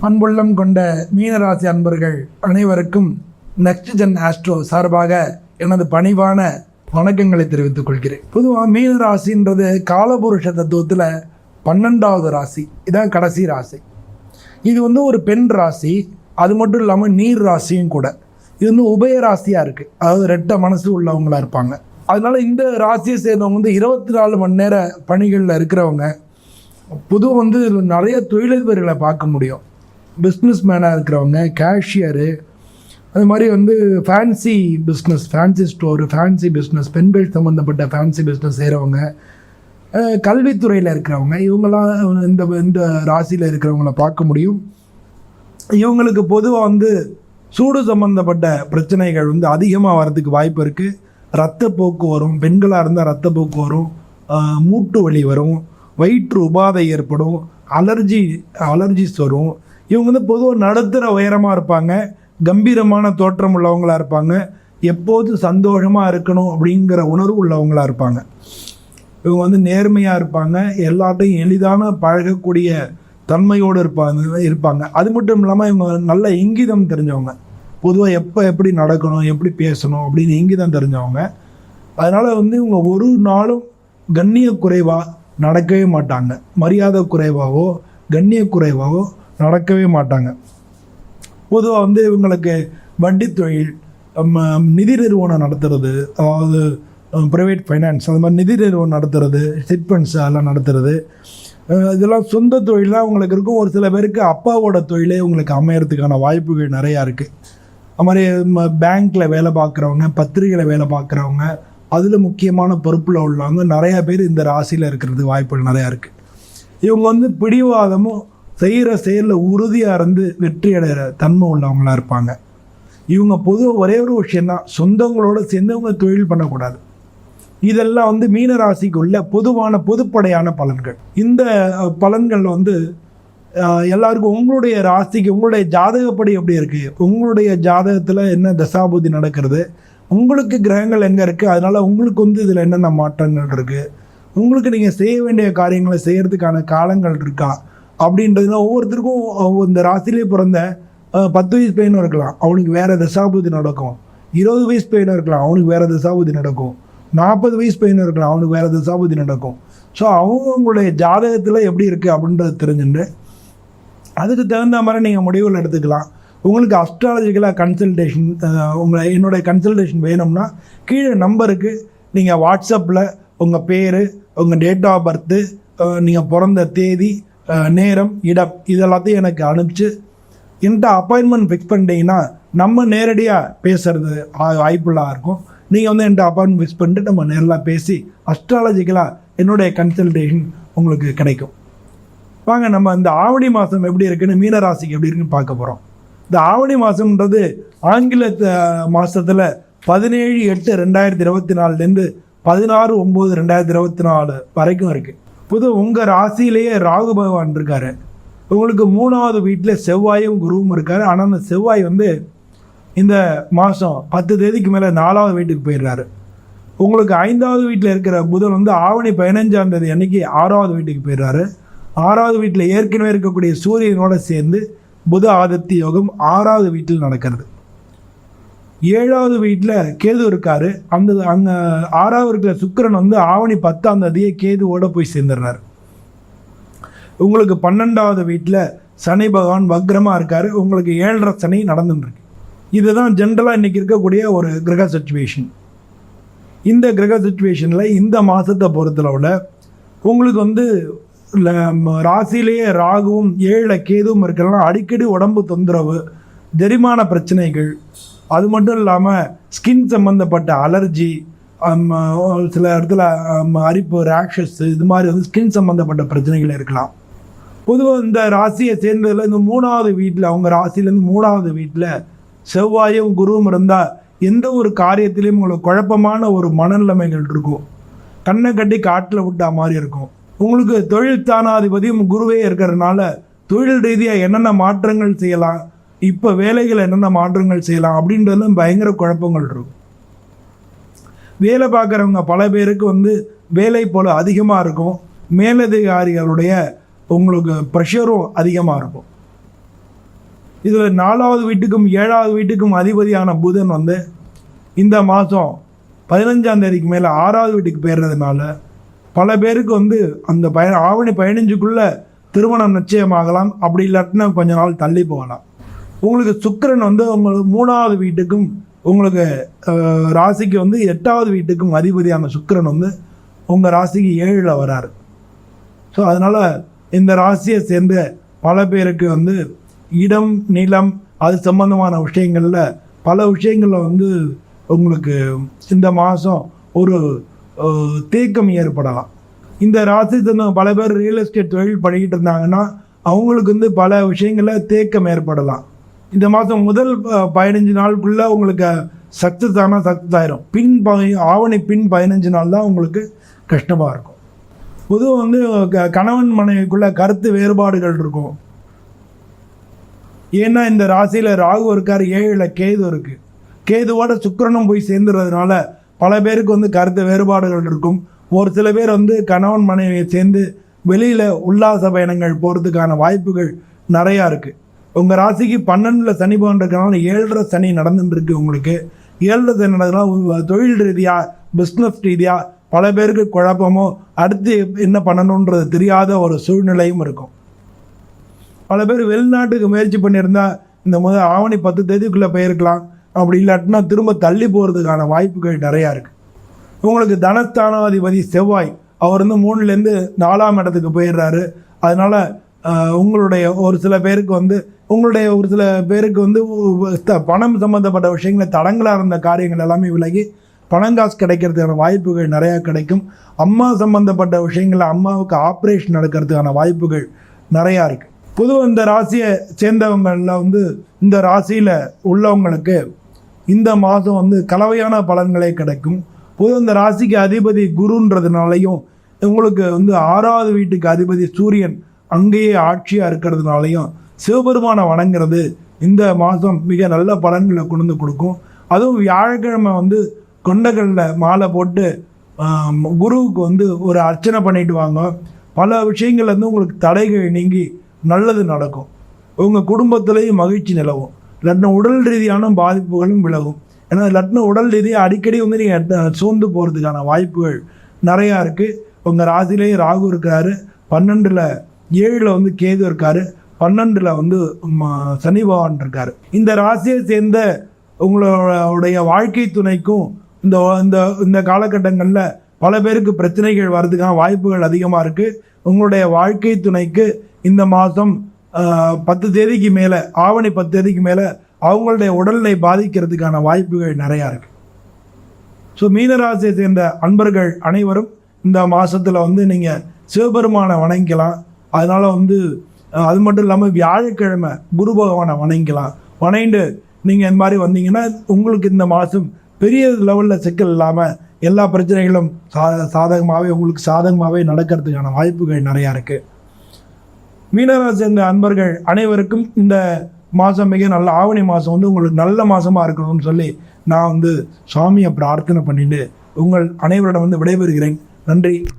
அன்புள்ளம் கொண்ட மீனராசி அன்பர்கள் அனைவருக்கும் நெக்ஸ்ட் ஜென் ஆஸ்ட்ரோ சார்பாக எனது பணிவான வணக்கங்களை தெரிவித்துக் கொள்கிறேன். பொதுவாக மீனராசின்றது காலபுருஷ தத்துவத்தில் 12வது ராசி, இதான் கடைசி ராசி. இது ஒரு பெண் ராசி, அது மட்டும் இல்லாமல் நீர் ராசியும் கூட. இது உபய ராசியாக இருக்குது, அதாவது ரெட்டை மனசு உள்ளவங்களாக இருப்பாங்க. அதனால இந்த ராசியை சேர்ந்தவங்க 24 மணி நேர பணிகளில் இருக்கிறவங்க. பொதுவாக நிறைய தொழிலதிபர்களை பார்க்க முடியும். பிஸ்னஸ் மேனாக இருக்கிறவங்க, கேஷியரு, அது மாதிரி fancy business, fancy store, fancy business, பெண்கள் சம்மந்தப்பட்ட ஃபேன்சி பிஸ்னஸ் செய்கிறவங்க, கல்வித்துறையில் இருக்கிறவங்க, இவங்களாம் இந்த ராசியில் இருக்கிறவங்கள பார்க்க முடியும். இவங்களுக்கு பொதுவாக சூடு சம்மந்தப்பட்ட பிரச்சனைகள் அதிகமாக வரதுக்கு வாய்ப்பு இருக்குது. இரத்தப்போக்கு வரும், பெண்களாக இருந்தால் இரத்தப்போக்கு வரும், மூட்டு வலி வரும், வயிற்று உபாதை ஏற்படும், அலர்ஜிஸ் வரும். இவங்க பொதுவாக நடுத்தர உயரமாக இருப்பாங்க, கம்பீரமான தோற்றம் உள்ளவங்களாக இருப்பாங்க, எப்போதும் சந்தோஷமாக இருக்கணும் அப்படிங்கிற உணர்வு உள்ளவங்களாக இருப்பாங்க. இவங்க நேர்மையாக இருப்பாங்க, எல்லாத்தையும் எளிதான பழகக்கூடிய தன்மையோடு இருப்பாங்க. அது மட்டும் இல்லாமல் இவங்க நல்ல இங்கிதம் தெரிஞ்சவங்க. பொதுவாக எப்படி நடக்கணும், எப்படி பேசணும் அப்படின்னு இங்கிதம் தெரிஞ்சவங்க. அதனால் இவங்க ஒரு நாளும் கண்ணிய குறைவாக நடக்கவே மாட்டாங்க, மரியாதை குறைவாகவோ கண்ணிய குறைவாகவோ நடக்கவே மாட்டாங்க. பொதுவாக இவங்களுக்கு வட்டி தொழில், நிதி நிறுவனம் நடத்துறது, அதாவது ப்ரைவேட் ஃபைனான்ஸ், அது மாதிரி நிதி நிறுவனம் நடத்துறது, சிட் ஃபண்ட்ஸ் அதெல்லாம் நடத்துறது, இதெல்லாம் சொந்த தொழிலாக அவங்களுக்கு இருக்கும். ஒரு சில பேருக்கு அப்பாவோட தொழிலே உங்களுக்கு அமையறதுக்கான வாய்ப்புகள் நிறையா இருக்குது. அது மாதிரி பேங்க்கில் வேலை பார்க்குறவங்க, பத்திரிகையில் வேலை பார்க்குறவங்க, அதில் முக்கியமான பொறுப்பில் உள்ளவங்க நிறையா பேர் இந்த ராசியில் இருக்கிறது வாய்ப்புகள் நிறையா இருக்குது. இவங்க பிடிவாதமும் செய்கிற செயலில் உறுதியாக இருந்து வெற்றி அடைகிற தன்மை உள்ளவங்களாக இருப்பாங்க. இவங்க பொதுவாக ஒரே ஒரு விஷயந்தான், சொந்தங்களோட சேர்ந்தவங்க தொழில் பண்ணக்கூடாது. இதெல்லாம் மீனராசிக்கு உள்ள பொதுப்படையான பலன்கள். இந்த பலன்கள் எல்லாருக்கும் உங்களுடைய ராசிக்கு உங்களுடைய ஜாதகப்படி எப்படி இருக்குது, உங்களுடைய ஜாதகத்தில் என்ன தசாபுதி நடக்கிறது, உங்களுக்கு கிரகங்கள் எங்கே இருக்குது, அதனால் உங்களுக்கு இதில் என்னென்ன மாற்றங்கள் இருக்குது, உங்களுக்கு நீங்கள் செய்ய வேண்டிய காரியங்களை செய்கிறதுக்கான காலங்கள் இருக்கா அப்படின்றதுனா ஒவ்வொருத்தருக்கும் இந்த ராசிலே பிறந்த 10 வயசு பையனும் இருக்கலாம், அவனுக்கு வேறு தசாபுதி நடக்கும். 20 வயசு பையனும் இருக்கலாம், அவனுக்கு வேறு தசாபுதி நடக்கும். 40 வயசு பையனும் இருக்கலாம், அவனுக்கு வேறு தசாபுதி நடக்கும். ஸோ அவங்களுடைய ஜாதகத்தில் எப்படி இருக்குது அப்படின்றது தெரிஞ்சுட்டு அதுக்கு தகுந்த மாதிரி நீங்கள் முடிவுகள் எடுத்துக்கலாம். உங்களுக்கு அஸ்ட்ராலஜிக்கலாக கன்சல்டேஷன், என்னுடைய கன்சல்டேஷன் வேணும்னா கீழே நம்பருக்கு நீங்கள் வாட்ஸ்அப்பில் உங்கள் பேர், உங்கள் டேட் ஆஃப் பர்த்து, நீங்கள் பிறந்த தேதி, நேரம், இடம் இதெல்லாத்தையும் எனக்கு அனுப்பிச்சு என்கிட்ட அப்பாயின்மெண்ட் ஃபிக்ஸ் பண்ணிட்டீங்கன்னா நம்ம நேரடியாக பேசுகிறது வாய்ப்புள்ளாக இருக்கும். நீங்கள் என்கிட்ட அப்பாயின்மெண்ட் ஃபிக்ஸ் பண்ணிட்டு நம்ம நேரில் பேசி அஸ்ட்ராலஜிக்கலாக என்னுடைய கன்சல்டேஷன் உங்களுக்கு கிடைக்கும். வாங்க நம்ம இந்த ஆவணி மாதம் எப்படி இருக்குன்னு, மீனராசிக்கு எப்படி இருக்குன்னு பார்க்க போகிறோம். இந்த ஆவணி மாதம்ன்றது ஆங்கில மாதத்தில் 17/8/2024 16/9/2024 வரைக்கும் இருக்குது. உங்கள் ராசியிலேயே ராகு பகவான் இருக்கார். உங்களுக்கு 3வது வீட்டில் செவ்வாயும் குருவும் இருக்கார். ஆனால் அந்த செவ்வாய் இந்த மாதம் 10 தேதிக்கு மேலே 4வது வீட்டுக்கு போயிடுறாரு. உங்களுக்கு 5வது வீட்டில் இருக்கிற புதன் ஆவணி 15ஆம் தேதி அன்னைக்கு 6வது வீட்டுக்கு போயிடுறாரு. 6வது வீட்டில் ஏற்கனவே இருக்கக்கூடிய சூரியனோடு சேர்ந்து புத ஆதித்ய யோகம் 6வது வீட்டில் நடக்கிறது. 7வது வீட்டில் கேது இருக்கார். அங்கே 6வது இருக்கிற சுக்கிரன் ஆவணி 10ஆம் தேதியே கேதுவோடு போய் சேர்ந்துடுறாரு. உங்களுக்கு 12வது வீட்டில் சனி பகவான் வக்ரமாக இருக்கார். உங்களுக்கு 7.5 சனி நடந்துட்டுருக்கு. இதுதான் ஜென்ரலாக இன்றைக்கி இருக்கக்கூடிய ஒரு கிரக சிச்சுவேஷன். இந்த கிரக சிச்சுவேஷனில் இந்த மாதத்தை பொறுத்தளவில் உங்களுக்கு ராசியிலேயே ராகுவும் 7 கேதுவும் இருக்கலாம். அடிக்கடி உடம்பு தொந்தரவு, ஜெரிமான பிரச்சனைகள், அது மட்டும் இல்லாமல் ஸ்கின் சம்மந்தப்பட்ட அலர்ஜி, சில இடத்துல அரிப்பு, ரேஷஸ், இது மாதிரி ஸ்கின் சம்மந்தப்பட்ட பிரச்சனைகள் இருக்கலாம். பொதுவாக இந்த ராசியை சேர்ந்ததில் இந்த 3வது வீட்டில், அவங்க ராசியிலேருந்து 3வது வீட்டில் செவ்வாயும் குருவும் இருந்தால் எந்த ஒரு காரியத்திலையும் உங்களுக்கு குழப்பமான ஒரு மனநிலைமைகள் இருக்கும். கண்ணை கட்டி காட்டில் விட்டா மாதிரி இருக்கும். உங்களுக்கு தொழில் ஸ்தானாதிபதியும் குருவே இருக்கிறதுனால தொழில் ரீதியாக என்னென்ன மாற்றங்கள் செய்யலாம், இப்போ வேலைகள் என்னென்ன மாற்றங்கள் செய்யலாம் அப்படின்றதுலாம் பயங்கர குழப்பங்கள் இருக்கும். வேலை பார்க்குறவங்க பல பேருக்கு வேலை போல் அதிகமாக இருக்கும். மேலதிகாரிகளுடைய உங்களுக்கு ப்ரெஷரும் அதிகமாக இருக்கும். இதில் 4வது வீட்டுக்கும் 7வது வீட்டுக்கும் அதிபதியான புதன் வந்து இந்த மாதம் 15ஆம் தேதிக்கு மேலே 6வது வீட்டுக்கு போயிடுறதுனால பல பேருக்கு வந்து அந்த ஆவணி 15க்குள்ளே திருமணம் நிச்சயமாகலாம். அப்படி இல்லாட்டினா கொஞ்ச நாள் தள்ளி போகலாம். உங்களுக்கு சுக்கிரன் வந்து உங்களுக்கு 3வது வீட்டுக்கும் உங்களுக்கு ராசிக்கு வந்து 8வது வீட்டுக்கும் அதிபதியான சுக்கிரன் வந்து உங்கள் ராசிக்கு 7ல் வராரு. ஸோ அதனால் இந்த ராசியை சேர்ந்த பல பேருக்கு வந்து இடம் நிலம் அது சம்பந்தமான விஷயங்களில் பல விஷயங்களில் வந்து உங்களுக்கு இந்த மாதம் ஒரு தேக்கம் ஏற்படலாம். இந்த ராசி சேர்ந்த பல பேர் ரியல் எஸ்டேட் தொழில் பண்ணிக்கிட்டு இருந்தாங்கன்னா அவங்களுக்கு வந்து பல விஷயங்களில் தேக்கம் ஏற்படலாம். இந்த மாதம் முதல் 15 நாளுக்குள்ளே உங்களுக்கு சக்ஸஸ் ஆனால் சக்ஸஸ் ஆயிரும். ஆவணி பின் 15 நாள் தான் உங்களுக்கு கஷ்டமாக இருக்கும். பொதுவாக வந்து கணவன் மனைவிக்குள்ள கருத்து வேறுபாடுகள் இருக்கும். ஏன்னா இந்த ராசியில் ராகு இருக்கார், 7ல் கேது இருக்குது. கேதுவோட சுக்கிரனும் போய் சேர்ந்துறதுனால பல பேருக்கு வந்து கருத்து வேறுபாடுகள் இருக்கும். ஒரு சில பேர் வந்து கணவன் மனைவியை சேர்ந்து வெளியில் உல்லாச பயணங்கள் போகிறதுக்கான வாய்ப்புகள் நிறையா இருக்குது. உங்கள் ராசிக்கு 12ல் சனி போன்றதுனால 7ரை சனி நடந்துட்டுருக்கு. உங்களுக்கு 7ரை சனி நடந்ததுனால தொழில் ரீதியாக பிஸ்னஸ் ரீதியாக பல பேருக்கு குழப்பமோ அடுத்து என்ன பண்ணணுன்றது தெரியாத ஒரு சூழ்நிலையும் இருக்கும். பல பேர் வெளிநாட்டுக்கு முயற்சி பண்ணியிருந்தால் இந்த ஆவணி 10 தேதிக்குள்ளே போயிருக்கலாம். அப்படி இல்லாட்டினா திரும்ப தள்ளி போகிறதுக்கான வாய்ப்புகள் நிறையா இருக்குது. உங்களுக்கு தனஸ்தானாதிபதி செவ்வாய் அவர் வந்து 3லேருந்து 4ஆம் இடத்துக்கு போயிடுறாரு. அதனால் உங்களுடைய ஒரு சில பேருக்கு வந்து பணம் சம்மந்தப்பட்ட விஷயங்களை தடங்களாக இருந்த காரியங்கள் எல்லாமே விலகி பணங்காசு கிடைக்கிறதுக்கான வாய்ப்புகள் நிறையா கிடைக்கும். அம்மா சம்மந்தப்பட்ட விஷயங்களில் அம்மாவுக்கு ஆப்ரேஷன் நடக்கிறதுக்கான வாய்ப்புகள் நிறையா இருக்குது. பொதுவாக இந்த ராசியை சேர்ந்தவங்களில் வந்து இந்த ராசியில் உள்ளவங்களுக்கு இந்த மாதம் வந்து கலவையான பலன்களே கிடைக்கும். பொதுவாக இந்த ராசிக்கு அதிபதி குருன்றதுனாலையும் உங்களுக்கு வந்து 6வது வீட்டுக்கு அதிபதி சூரியன் அங்கேயே ஆட்சியாக இருக்கிறதுனாலையும் சிவபெருமானை வணங்குறது இந்த மாதம் மிக நல்ல பலன்களை கொண்டு கொடுக்கும். அதுவும் வியாழக்கிழமை வந்து கொண்டகளில் மாலை போட்டு குருவுக்கு வந்து ஒரு அர்ச்சனை பண்ணிட்டு வாங்க. பல விஷயங்கள் வந்து உங்களுக்கு தடைகள் நீங்கி நல்லது நடக்கும். உங்கள் குடும்பத்திலேயும் மகிழ்ச்சி நிலவும். இல்லாட்டின உடல் ரீதியான பாதிப்புகளும் விலகும். ஏன்னா இல்லாட்டின உடல் ரீதியாக அடிக்கடி வந்து நீங்கள் சோர்ந்து போகிறதுக்கான வாய்ப்புகள் நிறையா இருக்குது. உங்கள் ராசிலேயே ராகு இருக்கிறாரு, 12ல் 7ல் வந்து கேது இருக்காரு, 12ல் வந்து சனி பகவான் இருக்காரு. இந்த ராசியை சேர்ந்த உங்களுடைய வாழ்க்கை துணைக்கும் இந்த இந்த இந்த காலகட்டங்களில் பல பேருக்கு பிரச்சனைகள் வர்றதுக்கான வாய்ப்புகள் அதிகமாக இருக்குது. உங்களுடைய வாழ்க்கை துணைக்கு இந்த மாதம் 10 தேதிக்கு மேலே ஆவணி 10 தேதிக்கு மேலே அவங்களுடைய உடல்நிலை பாதிக்கிறதுக்கான வாய்ப்புகள் நிறையா இருக்குது. ஸோ மீனராசியை சேர்ந்த அன்பர்கள் அனைவரும் இந்த மாதத்தில் வந்து நீங்கள் சிவபெருமானை வணங்கிக்கலாம். அதனால் வந்து அது மட்டும் இல்லாமல் வியாழக்கிழமை குரு பகவானை வணங்கிக்கலாம். வணங்கிட்டு நீங்கள் இந்த மாதிரி வந்தீங்கன்னா உங்களுக்கு இந்த மாதம் பெரிய லெவலில் சிக்கல் இல்லாமல் எல்லா பிரச்சனைகளும் உங்களுக்கு சாதகமாகவே நடக்கிறதுக்கான வாய்ப்புகள் நிறையா இருக்குது. மீனராசி சேர்ந்த அன்பர்கள் அனைவருக்கும் இந்த மாதம் மிக நல்ல ஆவணி மாதம் வந்து உங்களுக்கு நல்ல மாதமாக இருக்கணும்னு சொல்லி நான் வந்து சுவாமியை பிரார்த்தனை பண்ணிட்டு உங்கள் அனைவரிடம் வந்து விடைபெறுகிறேன். நன்றி.